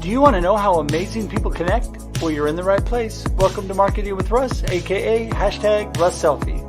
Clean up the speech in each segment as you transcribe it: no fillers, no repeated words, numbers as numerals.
Do you want to know how amazing people connect? Well, you're in the right place. Welcome to Marketing with Russ, aka #RussSelfie.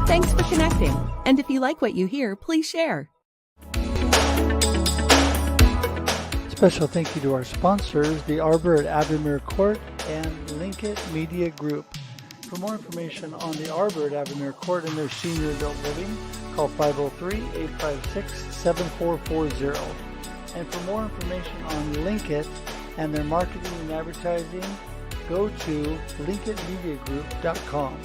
Thanks for connecting. And if you like what you hear, please share. Special thank you to our sponsors, the Arbor at Avamere Court and Linkit Media Group. For more information on the Arbor at Avamere Court and their senior adult living, call 503-856-7440. And for more information on Linkit and their marketing and advertising, go to linkitmediagroup.com.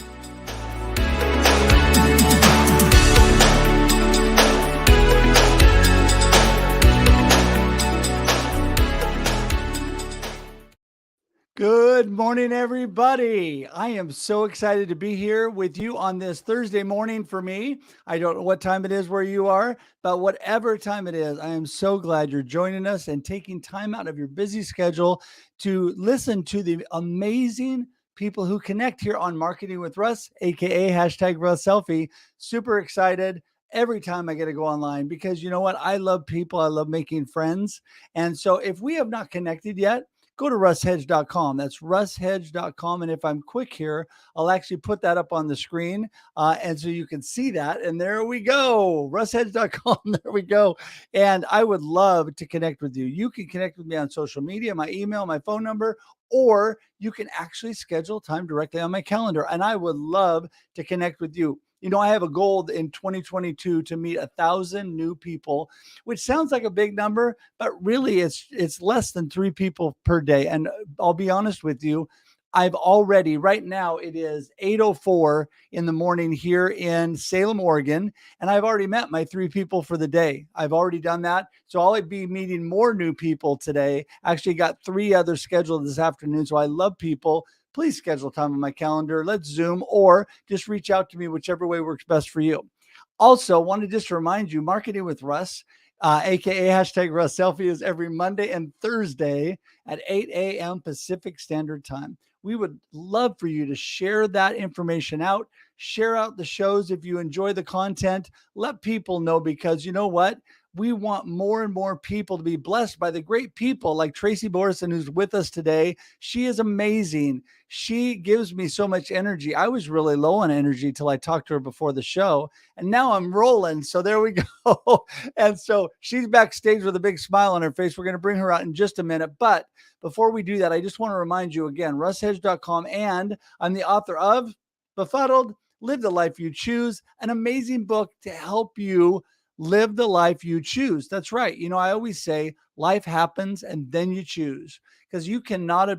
Good morning, everybody. I am so excited to be here with you on this Thursday morning for me. I don't know what time it is where you are, but whatever time it is, I am so glad you're joining us and taking time out of your busy schedule to listen to the amazing people who connect here on Marketing with Russ, aka #RussSelfie. Super excited every time I get to go online because you know what? I love people. I love making friends. And so if we have not connected yet, go to russhedge.com. That's russhedge.com. And if I'm quick here, I'll actually put that up on the screen. And so you can see that. And there we go. Russhedge.com. There we go. And I would love to connect with you. You can connect with me on social media, my email, my phone number, or you can actually schedule time directly on my calendar. And I would love to connect with you. You know, I have a goal in 2022 to meet 1,000 new people, which sounds like a big number, but really it's less than 3 people per day. And I'll be honest with you, I've already, right now, it is 8:04 in the morning here in Salem, Oregon, and I've already met my 3 people for the day. I've already done that. So I'll be meeting more new people today. Actually got 3 others scheduled this afternoon. So I love people. Please schedule time on my calendar. Let's Zoom or just reach out to me, whichever way works best for you. Also, wanted just to remind you, Marketing with Russ, aka #RussSelfie, is every Monday and Thursday at 8 a.m. Pacific Standard Time. We would love for you to share that information out, share out the shows if you enjoy the content, let people know, because you know what? We want more and more people to be blessed by the great people like Tracy Borreson, who's with us today. She is amazing. She gives me so much energy. I was really low on energy till I talked to her before the show, and now I'm rolling. So there we go. And so she's backstage with a big smile on her face. We're going to bring her out in just a minute. But before we do that, I just want to remind you again, russhedge.com, and I'm the author of Befuddled, Live the Life You Choose, an amazing book to help you live the life you choose. That's right. You know, I always say life happens and then you choose, because you cannot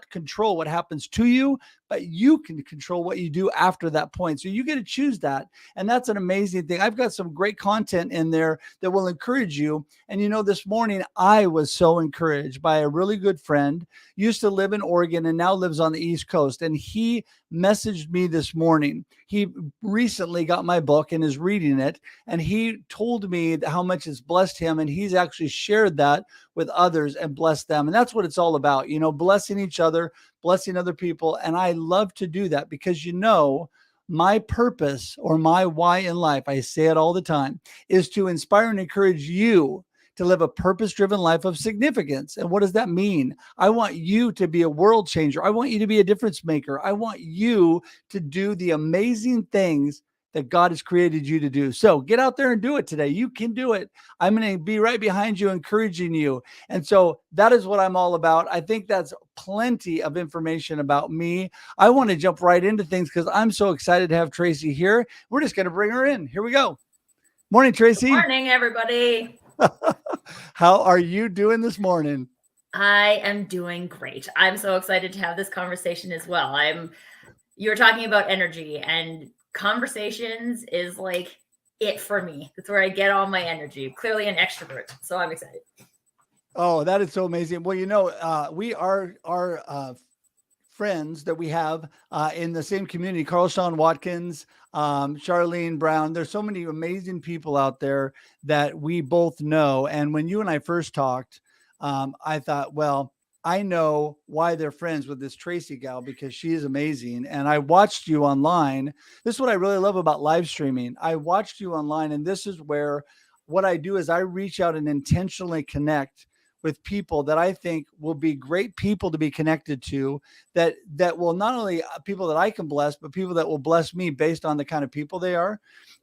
control what happens to you, but you can control what you do after that point. So you get to choose that. And that's an amazing thing. I've got some great content in there that will encourage you. And you know, this morning I was so encouraged by a really good friend, used to live in Oregon and now lives on the East Coast. And he messaged me this morning. He recently got my book and is reading it. And he told me how much it's blessed him. And he's actually shared that with others and blessed them. And that's what it's all about, you know, blessing each other, blessing other people. And I love to do that because, you know, my purpose or my why in life, I say it all the time, is to inspire and encourage you to live a purpose-driven life of significance. And what does that mean? I want you to be a world changer. I want you to be a difference maker. I want you to do the amazing things that God has created you to do. So get out there and do it today. You can do it. I'm going to be right behind you, encouraging you. And so that is what I'm all about. I think that's plenty of information about me. I want to jump right into things because I'm so excited to have Tracy here. We're just going to bring her in. Here we go. Morning, Tracy. Good morning, everybody. How are you doing this morning? I am doing great. I'm so excited to have this conversation as well. You're talking about energy, and conversations is like it for me. That's where I get all my energy. Clearly an extrovert, so I'm excited. Oh, that is so amazing. Well, we are friends that we have in the same community, Carl Sean Watkins, Charlene Brown. There's so many amazing people out there that we both know. And when you and I first talked, I thought, well, I know why they're friends with this Tracy gal, because she is amazing. And I watched you online. This is what I really love about live streaming. I watched you online, and this is where what I do is I reach out and intentionally connect with people that I think will be great people to be connected to, that will not only people that I can bless, but people that will bless me based on the kind of people they are.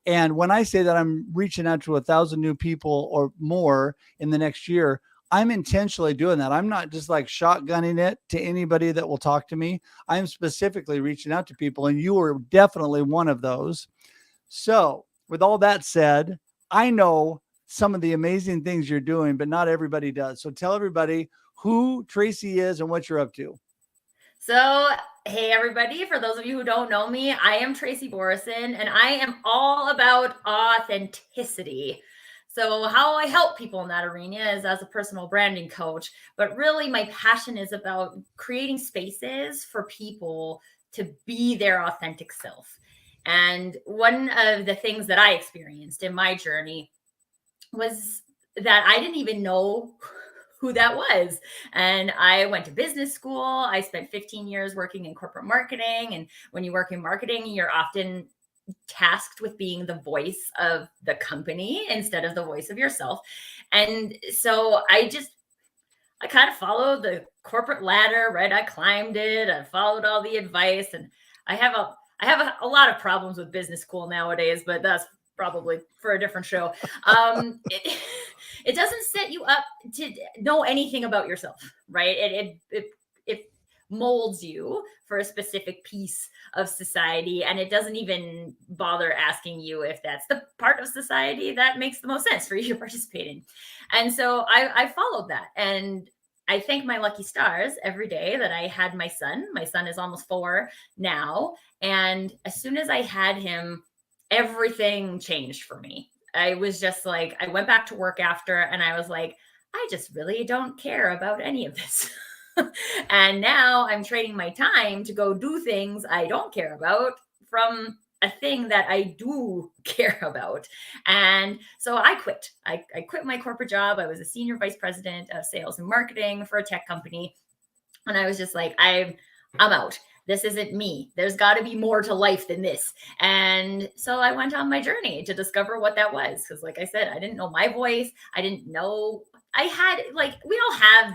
And when I say that I'm reaching out to 1,000 new people or more in the next year, I'm intentionally doing that. I'm not just like shotgunning it to anybody that will talk to me. I'm specifically reaching out to people, and you are definitely one of those. So with all that said, I know some of the amazing things you're doing, but not everybody does. So tell everybody who Tracy is and what you're up to. So, hey, everybody, for those of you who don't know me, I am Tracy Borreson, and I am all about authenticity. So how I help people in that arena is as a personal branding coach, but really my passion is about creating spaces for people to be their authentic self. And one of the things that I experienced in my journey was that I didn't even know who that was. And I went to business school. I spent 15 years working in corporate marketing. And when you work in marketing, you're often tasked with being the voice of the company instead of the voice of yourself. And so I kind of followed the corporate ladder, right? I climbed it. I followed all the advice, and I have a lot of problems with business school nowadays, but that's probably for a different show. It doesn't set you up to know anything about yourself, right? It molds you for a specific piece of society, and it doesn't even bother asking you if that's the part of society that makes the most sense for you to participate in. And so I followed that, and I thank my lucky stars every day that I had my son. My son is almost 4 now, and as soon as I had him, everything changed for me. I was just like, I went back to work after, and I was like, I just really don't care about any of this. And now I'm trading my time to go do things I don't care about from a thing that I do care about. And so I quit. I quit my corporate job. I was a senior vice president of sales and marketing for a tech company. And I was just like, I'm out. This isn't me. There's got to be more to life than this. And so I went on my journey to discover what that was. Because like I said, I didn't know my voice. I didn't know. I had, like, we all have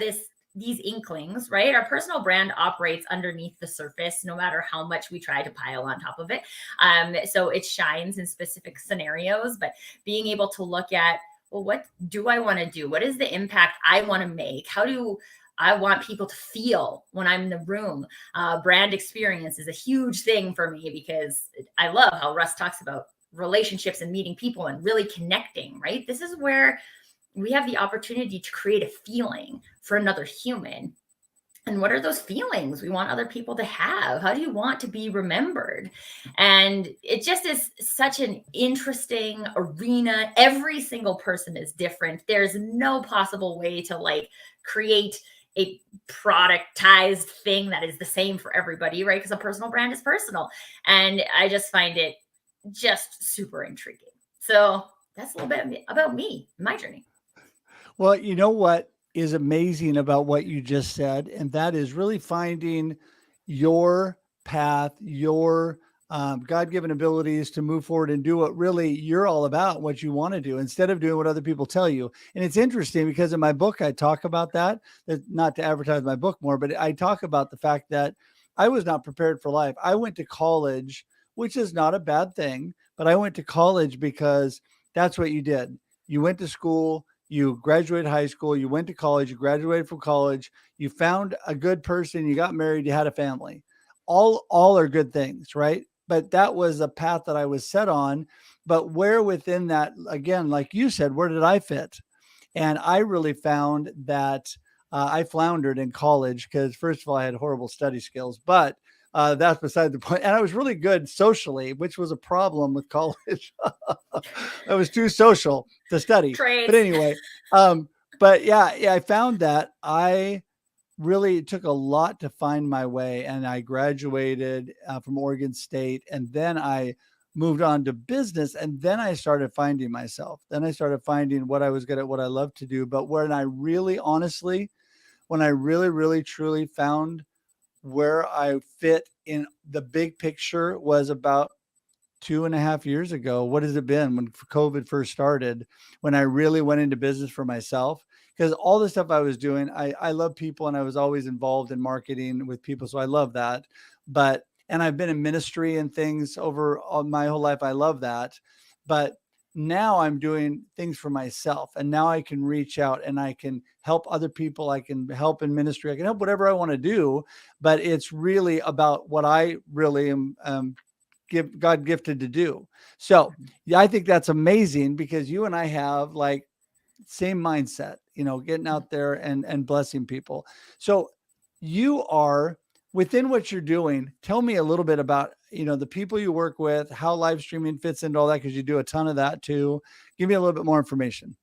these inklings, right? Our personal brand operates underneath the surface, no matter how much we try to pile on top of it. So it shines in specific scenarios, but being able to look at, well, what do I want to do? What is the impact I want to make? How do I want people to feel when I'm in the room? Brand experience is a huge thing for me, because I love how Russ talks about relationships and meeting people and really connecting, right? This is where we have the opportunity to create a feeling for another human. And what are those feelings we want other people to have? How do you want to be remembered? And it just is such an interesting arena. Every single person is different. There's no possible way to like create a productized thing that is the same for everybody, right? Because a personal brand is personal. And I just find it just super intriguing. So that's a little bit about me, my journey. Well, you know what is amazing about what you just said, and that is really finding your path, your God-given abilities to move forward and do what really you're all about, what you want to do, instead of doing what other people tell you. And it's interesting because in my book, I talk about that, not to advertise my book more, but I talk about the fact that I was not prepared for life. I went to college, which is not a bad thing, but I went to college because that's what you did. You went to school, you graduated high school, you went to college, you graduated from college, you found a good person, you got married, you had a family. All are good things, right? But that was a path that I was set on. But where within that, again, like you said, where did I fit? And I really found that I floundered in college because, first of all, I had horrible study skills, but that's beside the point. And I was really good socially, which was a problem with college. I was too social to study. Trace. But anyway, but yeah, I found that I really it took a lot to find my way, and I graduated from Oregon State, and then I moved on to business, and then I started finding myself. Then I started finding what I was good at, what I love to do. But when I really honestly, when I really truly found where I fit in the big picture was about 2.5 years ago. What has it been when COVID first started, when I really went into business for myself? Because all the stuff I was doing, I love people and I was always involved in marketing with people. So I love that. And I've been in ministry and things over all my whole life. I love that. But now I'm doing things for myself, and now I can reach out and I can help other people. I can help in ministry. I can help whatever I want to do, but it's really about what I really am God gifted to do. So yeah, I think that's amazing because you and I have like same mindset, getting out there and blessing people. So you are within what you're doing. Tell me a little bit about, the people you work with, how live streaming fits into all that, because you do a ton of that too. Give me a little bit more information.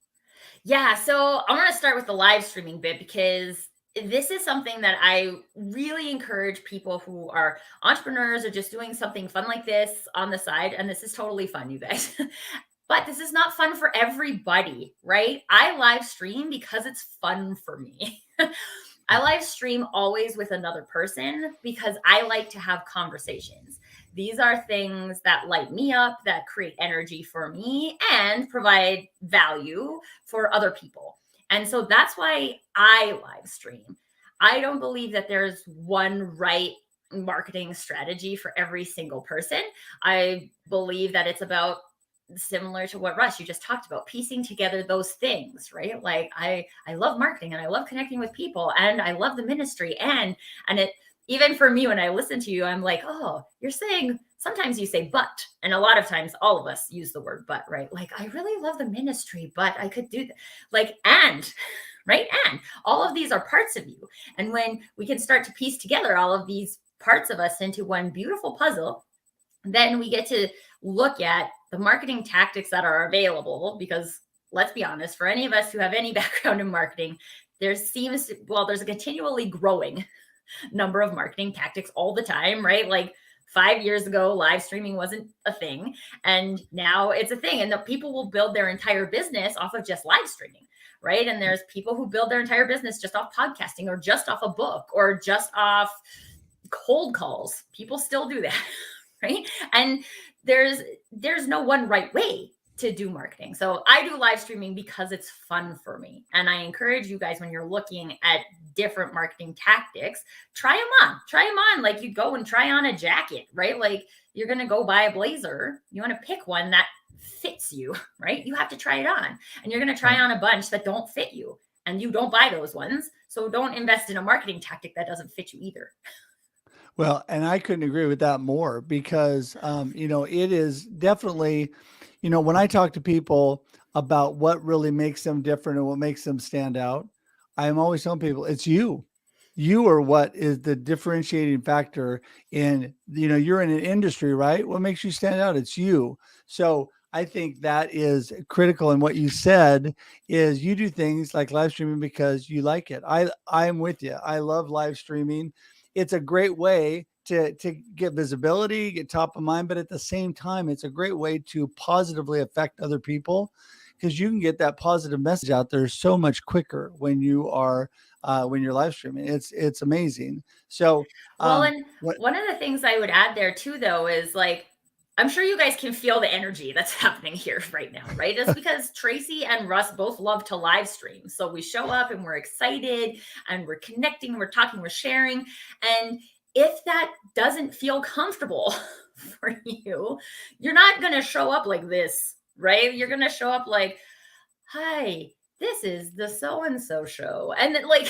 Yeah, so I want to start with the live streaming bit because this is something that I really encourage people who are entrepreneurs or just doing something fun like this on the side. And this is totally fun, you guys. But this is not fun for everybody, right? I live stream because it's fun for me. I live stream always with another person because I like to have conversations. These are things that light me up, that create energy for me and provide value for other people. And so that's why I live stream. I don't believe that there's one right marketing strategy for every single person. I believe that it's about, similar to what Russ you just talked about, piecing together those things, right? Like I love marketing and I love connecting with people and I love the ministry and it, even for me, when I listen to you, I'm like, oh, you're saying, sometimes you say but, and a lot of times all of us use the word but, right? Like I really love the ministry, but I could do that. Like and right, and all of these are parts of you. And when we can start to piece together all of these parts of us into one beautiful puzzle, then we get to look at the marketing tactics that are available. Because let's be honest, for any of us who have any background in marketing, there's a continually growing number of marketing tactics all the time, right? Like 5 years ago, live streaming wasn't a thing, and now it's a thing. And the people will build their entire business off of just live streaming, right? And there's people who build their entire business just off podcasting or just off a book or just off cold calls. People still do that. Right. And there's no one right way to do marketing. So I do live streaming because it's fun for me. And I encourage you guys, when you're looking at different marketing tactics, try them on. Like you go and try on a jacket, right? Like you're going to go buy a blazer. You want to pick one that fits you, right? You have to try it on, and you're going to try on a bunch that don't fit you, and you don't buy those ones. So don't invest in a marketing tactic that doesn't fit you either. Well, and I couldn't agree with that more because, it is definitely, when I talk to people about what really makes them different and what makes them stand out, I'm always telling people it's you. You are what is the differentiating factor in, you're in an industry, right? What makes you stand out? It's you. So I think that is critical. And what you said is you do things like live streaming because you like it. I'm with you. I love live streaming. It's a great way to get visibility, get top of mind, but at the same time, it's a great way to positively affect other people because you can get that positive message out there so much quicker when you're live streaming. It's amazing. So Well, and what one of the things I would add there too, though, is like, I'm sure you guys can feel the energy that's happening here right now, right? It's because Tracy and Russ both love to live stream. So we show up and we're excited and we're connecting, we're talking, we're sharing. And if that doesn't feel comfortable for you, you're not going to show up like this, right? You're going to show up like, hi, this is the so-and-so show. And then like,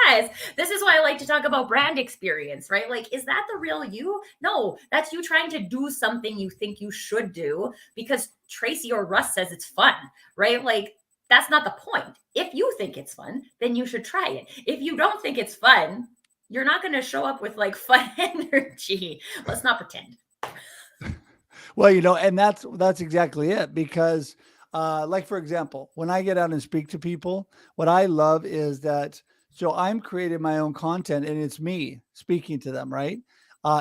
guys, this is why I like to talk about brand experience, right? Like, is that the real you? No, that's you trying to do something you think you should do because Tracy or Russ says it's fun, right? Like, that's not the point. If you think it's fun, then you should try it. If you don't think it's fun, you're not going to show up with like fun energy. Let's not pretend. Well, and that's exactly it, because like, for example, when I get out and speak to people, what I love is that, so I'm creating my own content and it's me speaking to them, right?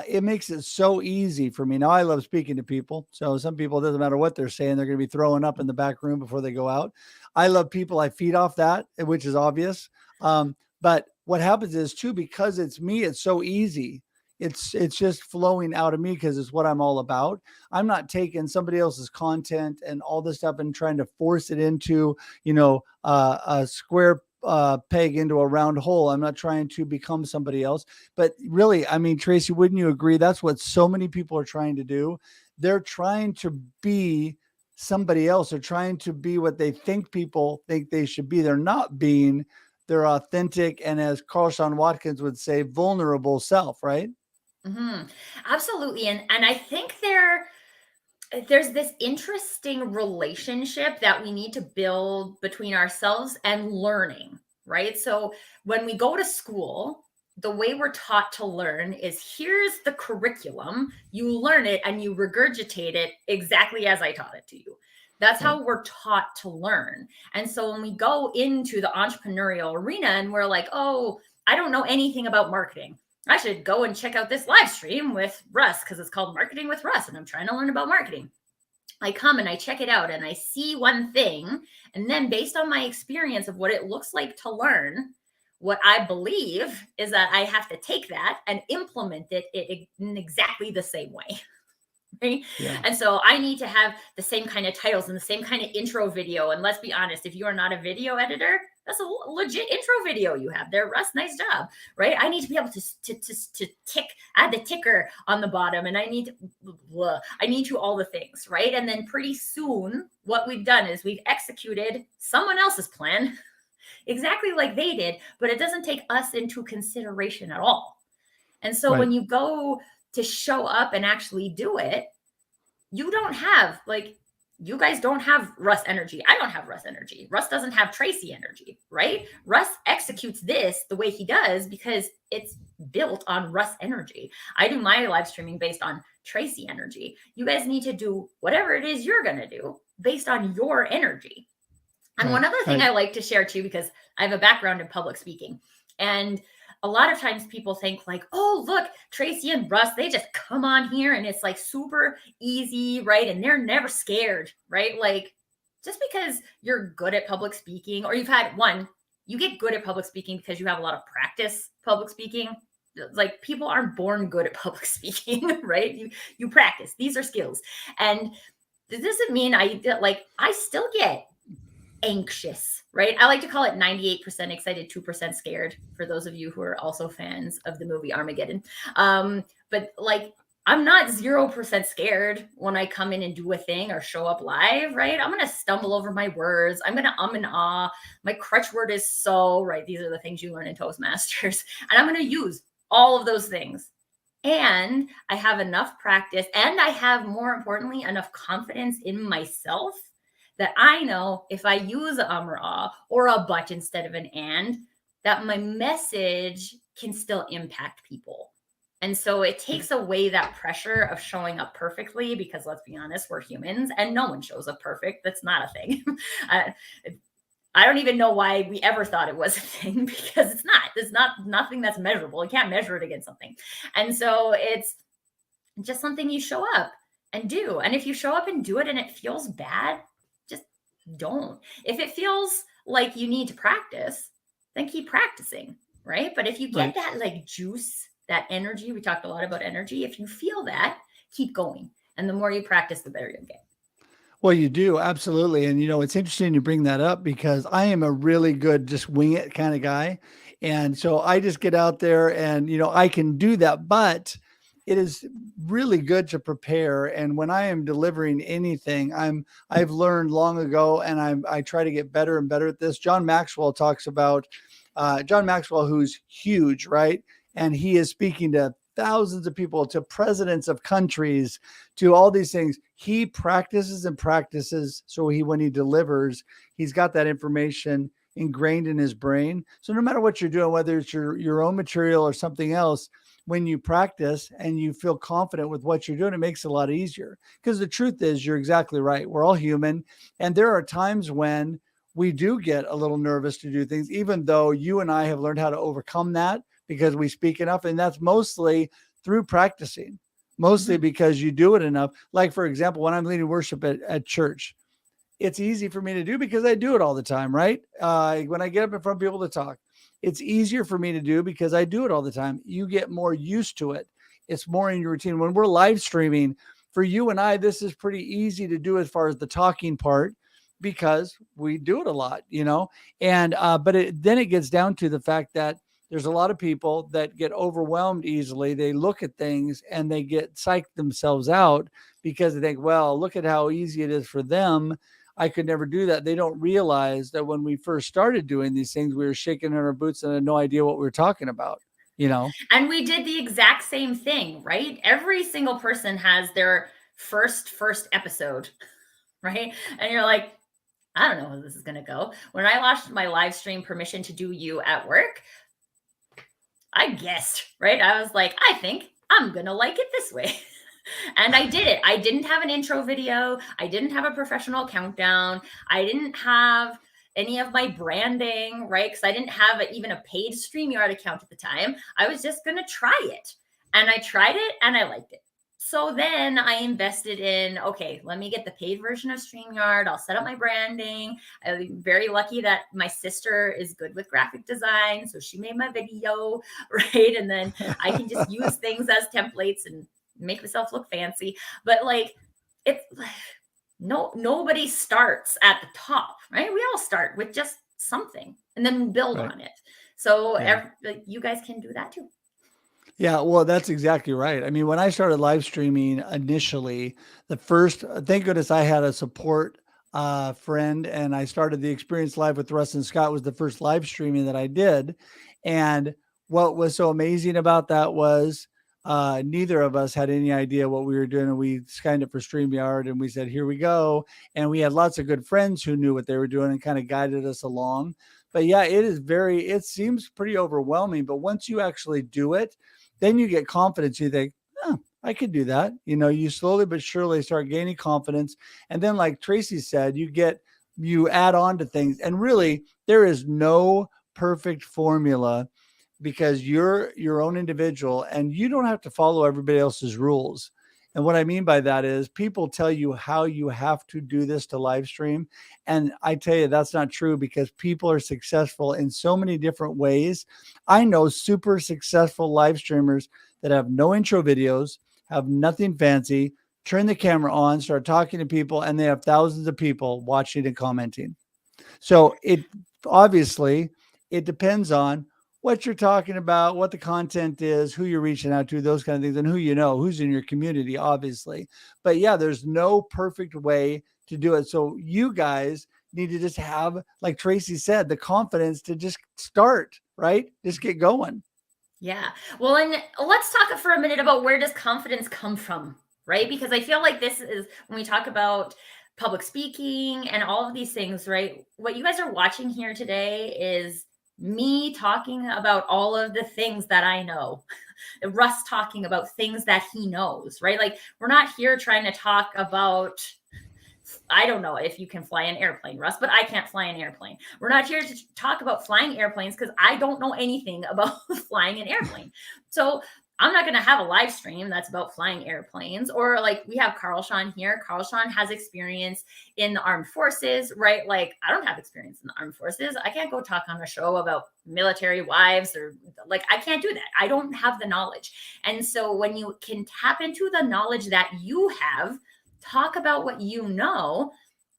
It makes it so easy for me. Now, I love speaking to people. So some people, it doesn't matter what they're saying, they're going to be throwing up in the back room before they go out. I love people. I feed off that, which is obvious. But what happens is too, because it's me, it's so easy. It's just flowing out of me because it's what I'm all about. I'm not taking somebody else's content and all this stuff and trying to force it into, a square peg into a round hole. I'm not trying to become somebody else. But really, I mean, Tracy, wouldn't you agree? That's what so many people are trying to do. They're trying to be somebody else. They're trying to be what they think people think they should be. They're not being their authentic, and as Carl Sean Watkins would say, vulnerable self, right? Mm-hmm. Absolutely. And I think there's this interesting relationship that we need to build between ourselves and learning, right? So when we go to school, the way we're taught to learn is here's the curriculum, you learn it and you regurgitate it exactly as I taught it to you. That's how we're taught to learn. And so when we go into the entrepreneurial arena and we're like, oh, I don't know anything about marketing, I should go and check out this live stream with Russ because it's called Marketing with Russ and I'm trying to learn about marketing. I come and I check it out and I see one thing. And then based on my experience of what it looks like to learn, what I believe is that I have to take that and implement it in exactly the same way. Right? Yeah. And so I need to have the same kind of titles and the same kind of intro video. And let's be honest, if you are not a video editor, that's a legit intro video you have there, Russ. Nice job, right? I need to be able to add the ticker on the bottom, and I need to all the things, right? And then pretty soon, what we've done is we've executed someone else's plan exactly like they did, but it doesn't take us into consideration at all. And so when you go to show up and actually do it, you don't have you guys don't have Russ energy. I don't have Russ energy. Russ doesn't have Tracy energy, right? Russ executes this the way he does because it's built on Russ energy. I do my live streaming based on Tracy energy. You guys need to do whatever it is you're going to do based on your energy. And one other thing I like to share too, because I have a background in public speaking, and a lot of times people think like, oh, look, Tracy and Russ, they just come on here and it's like super easy, right? And they're never scared, right? Like just because you're good at public speaking, or you get good at public speaking because you have a lot of practice public speaking. Like people aren't born good at public speaking, right? You practice. These are skills. And this doesn't mean I still get anxious, right? I like to call it 98% excited, 2% scared, for those of you who are also fans of the movie Armageddon. But like, I'm not 0% scared when I come in and do a thing or show up live, right? I'm going to stumble over my words. I'm going to and ah. My crutch word is so, right? These are the things you learn in Toastmasters. And I'm going to use all of those things. And I have enough practice, and I have, more importantly, enough confidence in myself that I know if I use a or a but instead of an and, that my message can still impact people. And so it takes away that pressure of showing up perfectly, because let's be honest, we're humans and no one shows up perfect. That's not a thing. I don't even know why we ever thought it was a thing, because it's not. There's nothing that's measurable. You can't measure it against something. And so it's just something you show up and do. And if you show up and do it and it feels bad, just don't. If it feels like you need to practice, then keep practicing, right? But if you get Right. that like juice, that energy, we talked a lot about energy. If you feel that, keep going. And the more you practice, the better you'll get. Well, you do, absolutely. And it's interesting you bring that up because I am a really good just wing it kind of guy. And so I just get out there and I can do that, but it is really good to prepare. And when I am delivering anything, I've learned long ago and I try to get better and better at this. John Maxwell talks about John Maxwell, who's huge, right? And he is speaking to thousands of people, to presidents of countries, to all these things. He practices and practices. So when he delivers, he's got that information ingrained in his brain. So no matter what you're doing, whether it's your own material or something else, when you practice and you feel confident with what you're doing, it makes it a lot easier. Because the truth is, you're exactly right. We're all human. And there are times when we do get a little nervous to do things, even though you and I have learned how to overcome that because we speak enough. And that's mostly through practicing, mostly because you do it enough. Like, for example, when I'm leading worship at church, it's easy for me to do because I do it all the time, right? When I get up in front of people to talk, it's easier for me to do because I do it all the time. You get more used to it. It's more in your routine. When we're live streaming, for you and I, this is pretty easy to do as far as the talking part because we do it a lot, and then it gets down to the fact that there's a lot of people that get overwhelmed easily. They look at things and they get psyched themselves out because they think, well, look at how easy it is for them. I could never do that. They don't realize that when we first started doing these things, we were shaking in our boots and had no idea what we were talking about, And we did the exact same thing, right? Every single person has their first episode, right? And you're like, I don't know how this is going to go. When I lost my live stream permission to do you at work, I guessed, right? I was like, I think I'm going to like it this way. And I did it. I didn't have an intro video. I didn't have a professional countdown. I didn't have any of my branding, right? Because I didn't have even a paid StreamYard account at the time. I was just going to try it. And I tried it and I liked it. So then I invested in, okay, let me get the paid version of StreamYard. I'll set up my branding. I'm very lucky that my sister is good with graphic design. So she made my video, right? And then I can just use things as templates and make myself look fancy. But like, it's nobody starts at the top, right? We all start with just something and then build on it. So you guys can do that too. Yeah, well, that's exactly right. I mean, when I started live streaming initially, thank goodness I had a support friend, and I started the Experience Live with Russ and Scott was the first live streaming that I did. And what was so amazing about that was neither of us had any idea what we were doing. And we signed up for StreamYard and we said, here we go. And we had lots of good friends who knew what they were doing and kind of guided us along. But yeah, it seems pretty overwhelming. But once you actually do it, then you get confidence. You think, oh, I could do that. You slowly but surely start gaining confidence. And then, like Tracy said, you add on to things. And really, there is no perfect formula because you're your own individual and you don't have to follow everybody else's rules. And what I mean by that is people tell you how you have to do this to live stream. And I tell you, that's not true because people are successful in so many different ways. I know super successful live streamers that have no intro videos, have nothing fancy, turn the camera on, start talking to people, and they have thousands of people watching and commenting. So it depends on what you're talking about, what the content is, who you're reaching out to, those kind of things, and who's in your community, obviously. But yeah, there's no perfect way to do it. So you guys need to just have, like Tracy said, the confidence to just start, right? Just get going. Yeah. Well, and let's talk for a minute about where does confidence come from, right? Because I feel like this is when we talk about public speaking and all of these things, right? What you guys are watching here today is me talking about all of the things that I know. Russ talking about things that he knows, right? Like we're not here trying to talk about, I don't know if you can fly an airplane, Russ, but I can't fly an airplane. We're not here to talk about flying airplanes because I don't know anything about flying an airplane. So I'm not going to have a live stream that's about flying airplanes. Or like we have Carl Sean here. Carl Sean has experience in the armed forces, right? Like I don't have experience in the armed forces. I can't go talk on a show about military wives, or like, I can't do that. I don't have the knowledge. And so when you can tap into the knowledge that you have, talk about what you know,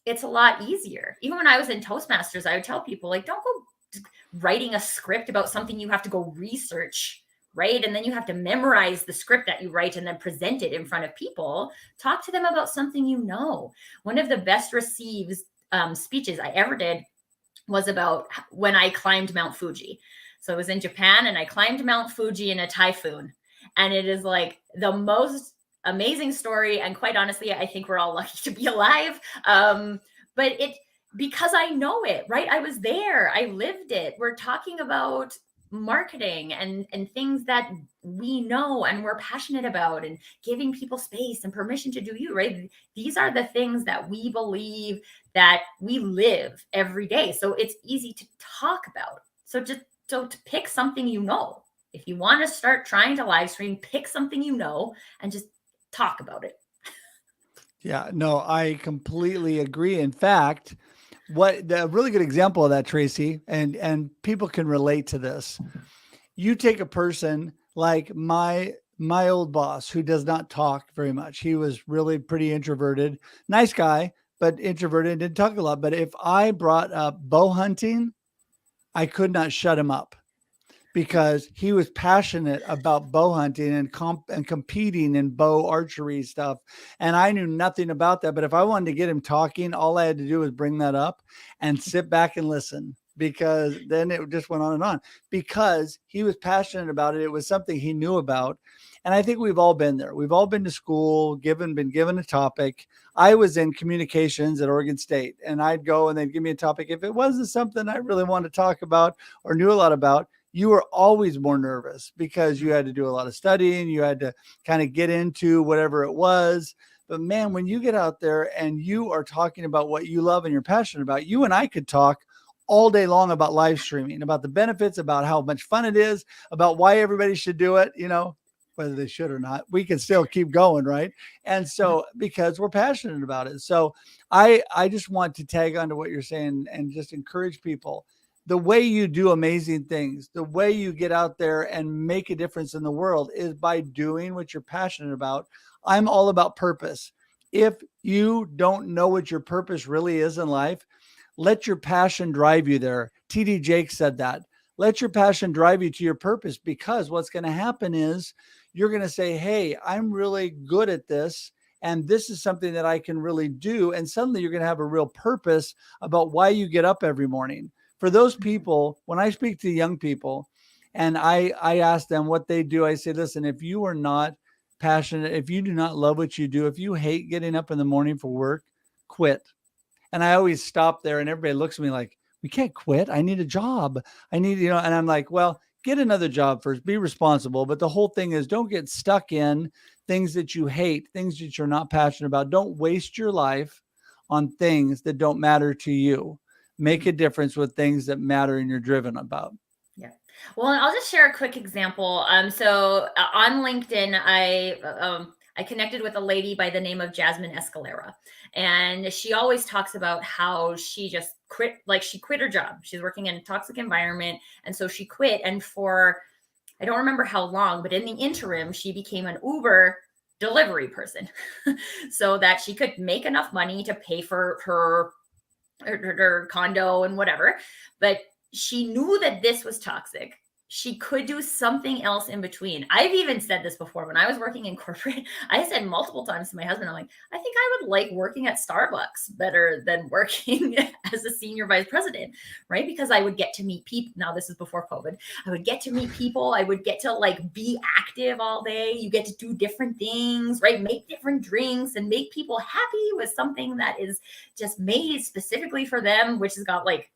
it's a lot easier. Even when I was in Toastmasters, I would tell people, like, don't go writing a script about something you have to go research, right? And then you have to memorize the script that you write and then present it in front of people. Talk to them about something you know. One of the best received speeches I ever did was about when I climbed Mount Fuji. So I was in Japan and I climbed Mount Fuji in a typhoon. And it is like the most amazing story. And quite honestly, I think we're all lucky to be alive. But because I know it, right? I was there. I lived it. We're talking about marketing and things that we know and we're passionate about, and giving people space and permission to do you, right? These are the things that we believe that we live every day. So it's easy to talk about. So to pick something you know. If you want to start trying to live stream, pick something you know and just talk about it. Yeah, no, I completely agree. In fact, a really good example of that, Tracy, and people can relate to this. You take a person like my old boss who does not talk very much. He was really pretty introverted, nice guy, but introverted, didn't talk a lot. But if I brought up bow hunting, I could not shut him up, because he was passionate about bow hunting and competing in bow archery stuff. And I knew nothing about that. But if I wanted to get him talking, all I had to do was bring that up and sit back and listen, because then it just went on, because he was passionate about it. It was something he knew about. And I think we've all been there. We've all been to school, been given a topic. I was in communications at Oregon State, and I'd go and they'd give me a topic. If it wasn't something I really wanted to talk about or knew a lot about, you were always more nervous because you had to do a lot of studying. You had to kind of get into whatever it was. But man, when you get out there and you are talking about what you love and you're passionate about, you and I could talk all day long about live streaming, about the benefits, about how much fun it is, about why everybody should do it, whether they should or not. We can still keep going, right? And so, because we're passionate about it. So I just want to tag onto what you're saying and just encourage people. The way you do amazing things, the way you get out there and make a difference in the world, is by doing what you're passionate about. I'm all about purpose. If you don't know what your purpose really is in life, let your passion drive you there. TD Jakes said that. Let your passion drive you to your purpose, because what's going to happen is you're going to say, hey, I'm really good at this, and this is something that I can really do. And suddenly you're going to have a real purpose about why you get up every morning. For those people, when I speak to young people and I ask them what they do, I say, listen, if you are not passionate, if you do not love what you do, if you hate getting up in the morning for work, quit. And I always stop there and everybody looks at me like, we can't quit. I need a job. I need, and I'm like, well, get another job first, be responsible. But the whole thing is, don't get stuck in things that you hate, things that you're not passionate about. Don't waste your life on things that don't matter to you. Make a difference with things that matter and you're driven about. Yeah. Well, and I'll just share a quick example. So on LinkedIn, I connected with a lady by the name of Jasmine Escalera, and she always talks about how she just quit, like she quit her job. She's working in a toxic environment. And so she quit. And I don't remember how long, but in the interim, she became an Uber delivery person so that she could make enough money to pay for her condo and whatever. But she knew that this was toxic. She could do something else in between. I've even said this before. When I was working in corporate, I said multiple times to my husband, I'm like, I think I would like working at Starbucks better than working as a senior vice president, right? Because I would get to meet people. Now, this is before COVID. I would get to meet people. I would get to like be active all day. You get to do different things, right? Make different drinks and make people happy with something that is just made specifically for them, which has got like,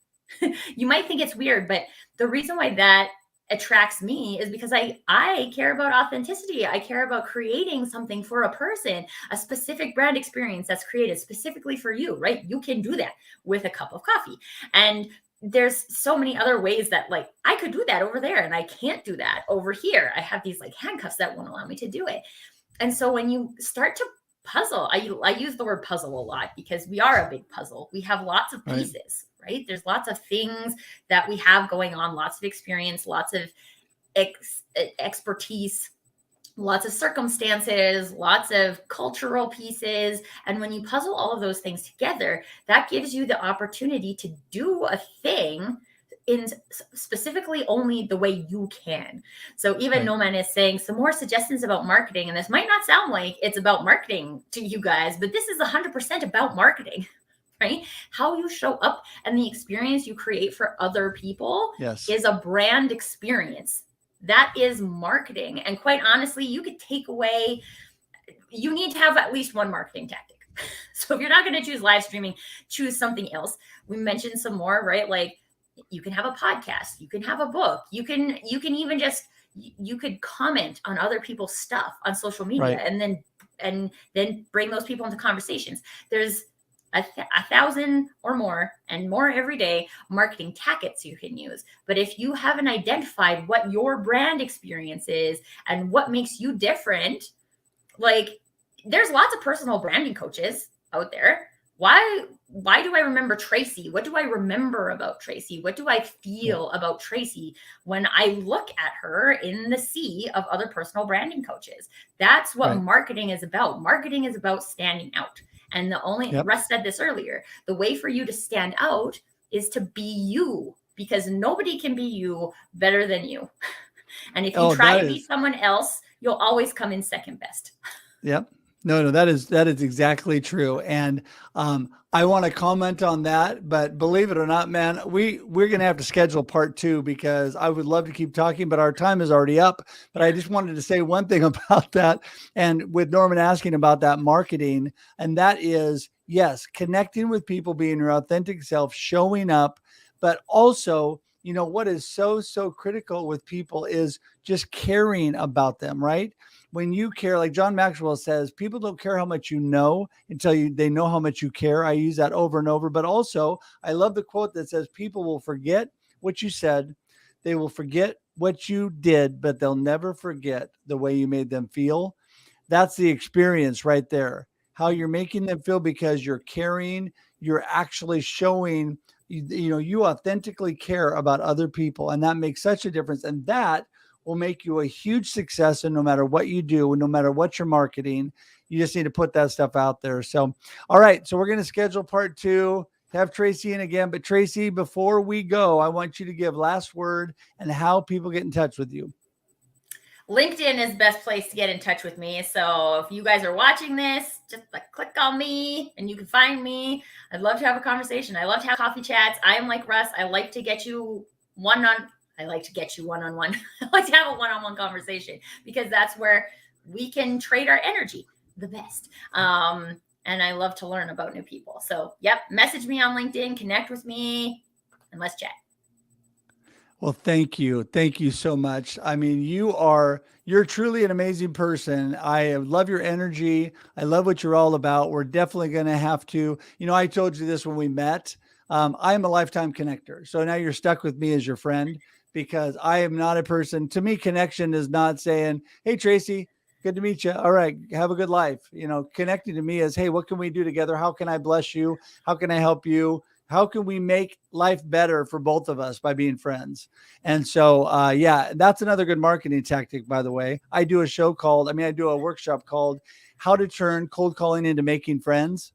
you might think it's weird, but the reason why that attracts me is because I care about authenticity. I care about creating something for a person, a specific brand experience that's created specifically for you, right? You can do that with a cup of coffee. And there's so many other ways that like I could do that over there and I can't do that over here. I have these like handcuffs that won't allow me to do it. And so when you start to puzzle, I use the word puzzle a lot because we are a big puzzle. We have lots of pieces, right? There's lots of things that we have going on, lots of experience, lots of expertise, lots of circumstances, lots of cultural pieces. And when you puzzle all of those things together, that gives you the opportunity to do a thing in specifically only the way you can. So even Noman is saying some more suggestions about marketing. And this might not sound like it's about marketing to you guys, but this is 100% about marketing, right? How you show up and the experience you create for other people is a brand experience. That is marketing. And quite honestly, you could take away, you need to have at least one marketing tactic. So if you're not going to choose live streaming, choose something else. We mentioned some more, right? Like you can have a podcast, you can have a book, you can even just, you could comment on other people's stuff on social media and then bring those people into conversations. There's 1,000 or more and more every day marketing tactics you can use. But if you haven't identified what your brand experience is and what makes you different, like there's lots of personal branding coaches out there. Why do I remember Tracy? What do I remember about Tracy? What do I feel about Tracy when I look at her in the sea of other personal branding coaches? That's what marketing is about. Marketing is about standing out. And the only, Russ said this earlier, the way for you to stand out is to be you, because nobody can be you better than you. And if you try to be someone else, you'll always come in second best. Yep. No, that is exactly true. And I want to comment on that, but believe it or not, man, we're going to have to schedule part 2 because I would love to keep talking, but our time is already up. But I just wanted to say one thing about that. And with Norman asking about that marketing, and that is, yes, connecting with people, being your authentic self, showing up, but also, you know, what is so critical with people is just caring about them, right? When you care, like John Maxwell says, people don't care how much you know until they know how much you care. I use that over and over, but also I love the quote that says, people will forget what you said. They will forget what you did, but they'll never forget the way you made them feel. That's the experience right there. How you're making them feel because you're caring, you're actually showing, you authentically care about other people. And that makes such a difference. And that will make you a huge success. And no matter what you do, no matter what you're marketing, you just need to put that stuff out there. So, all right. So we're going to schedule part 2, have Tracy in again. But Tracy, before we go, I want you to give last word and how people get in touch with you. LinkedIn is the best place to get in touch with me. So if you guys are watching this, just like click on me and you can find me. I'd love to have a conversation. I love to have coffee chats. I am like Russ. I like to get you one-on-one. I like to have a one-on-one conversation because that's where we can trade our energy the best. And I love to learn about new people. So, message me on LinkedIn, connect with me, and let's chat. Well, thank you. Thank you so much. I mean, you're truly an amazing person. I love your energy. I love what you're all about. We're definitely going to have to, I told you this when we met. I'm a lifetime connector. So now you're stuck with me as your friend because I am not a person. To me, connection is not saying, hey, Tracy, good to meet you. All right, have a good life. Connecting to me is, hey, what can we do together? How can I bless you? How can I help you? How can we make life better for both of us by being friends? And so, that's another good marketing tactic, by the way. I do a workshop called How to Turn Cold Calling into Making Friends,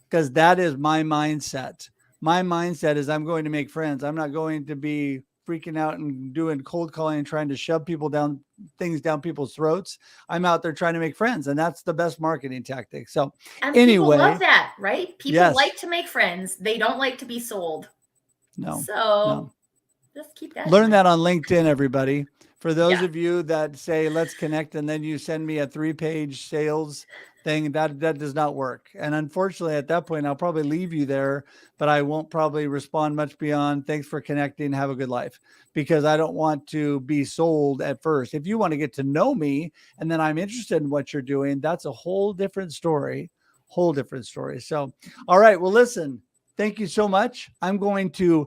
because that is my mindset. My mindset is I'm going to make friends. I'm not going to be freaking out and doing cold calling and trying to shove things down people's throats. I'm out there trying to make friends, and that's the best marketing tactic. So people love that, right? People like to make friends. They don't like to be sold. No. Just keep that. Learn that on LinkedIn, everybody. For those of you that say, let's connect, and then you send me a 3-page sales thing, that does not work. And unfortunately, at that point, I'll probably leave you there, but I won't probably respond much beyond thanks for connecting. Have a good life, because I don't want to be sold at first. If you want to get to know me and then I'm interested in what you're doing, that's a whole different story. So, all right. Well, listen, thank you so much. I'm going to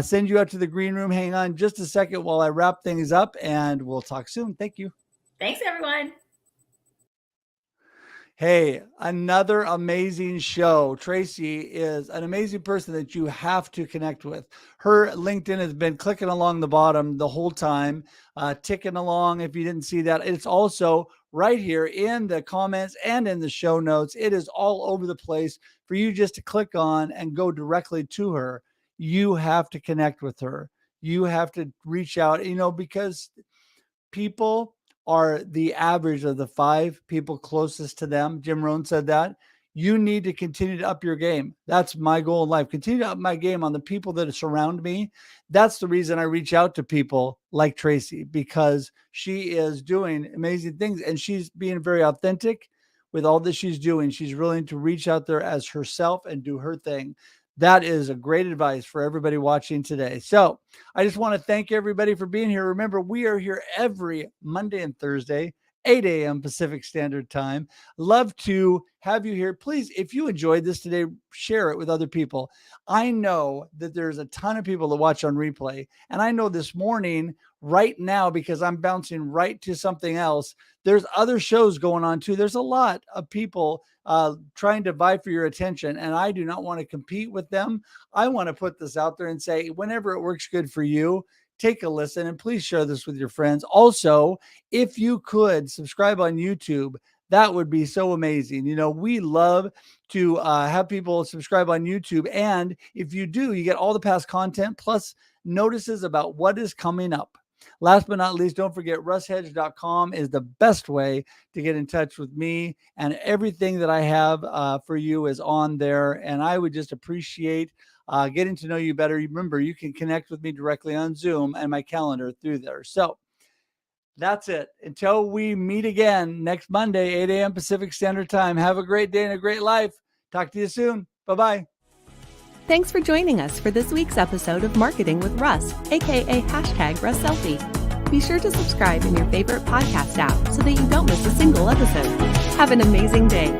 send you out to the green room. Hang on just a second while I wrap things up, and we'll talk soon. Thank you. Thanks, everyone. Hey, another amazing show. Tracy is an amazing person that you have to connect with. Her LinkedIn has been clicking along the bottom the whole time, ticking along. If you didn't see that, it's also right here in the comments and in the show notes. It is all over the place for you just to click on and go directly to her. You have to connect with her. You have to reach out, because people are the average of the 5 people closest to them. Jim Rohn said that. You need to continue to up your game. That's my goal in life. Continue to up my game on the people that surround me. That's the reason I reach out to people like Tracy, because she is doing amazing things and she's being very authentic with all that she's doing. She's willing to reach out there as herself and do her thing. That is a great advice for everybody watching today. So I just want to thank everybody for being here. Remember, we are here every Monday and Thursday, 8 a.m. Pacific Standard Time. Love to have you here. Please, if you enjoyed this today, share it with other people. I know that there's a ton of people that watch on replay. And I know this morning, right now, because I'm bouncing right to something else, there's other shows going on too. There's a lot of people trying to vie for your attention, and I do not want to compete with them. I want to put this out there and say, whenever it works good for you, take a listen and please share this with your friends. Also, if you could subscribe on YouTube, that would be so amazing. We love to have people subscribe on YouTube. And if you do, you get all the past content plus notices about what is coming up. Last but not least, don't forget russhedge.com is the best way to get in touch with me, and everything that I have for you is on there. And I would just appreciate getting to know you better. Remember, you can connect with me directly on Zoom and my calendar through there. So that's it. Until we meet again next Monday, 8 a.m. Pacific Standard Time. Have a great day and a great life. Talk to you soon. Bye-bye. Thanks for joining us for this week's episode of Marketing with Russ, aka #RussSelfie. Be sure to subscribe in your favorite podcast app so that you don't miss a single episode. Have an amazing day.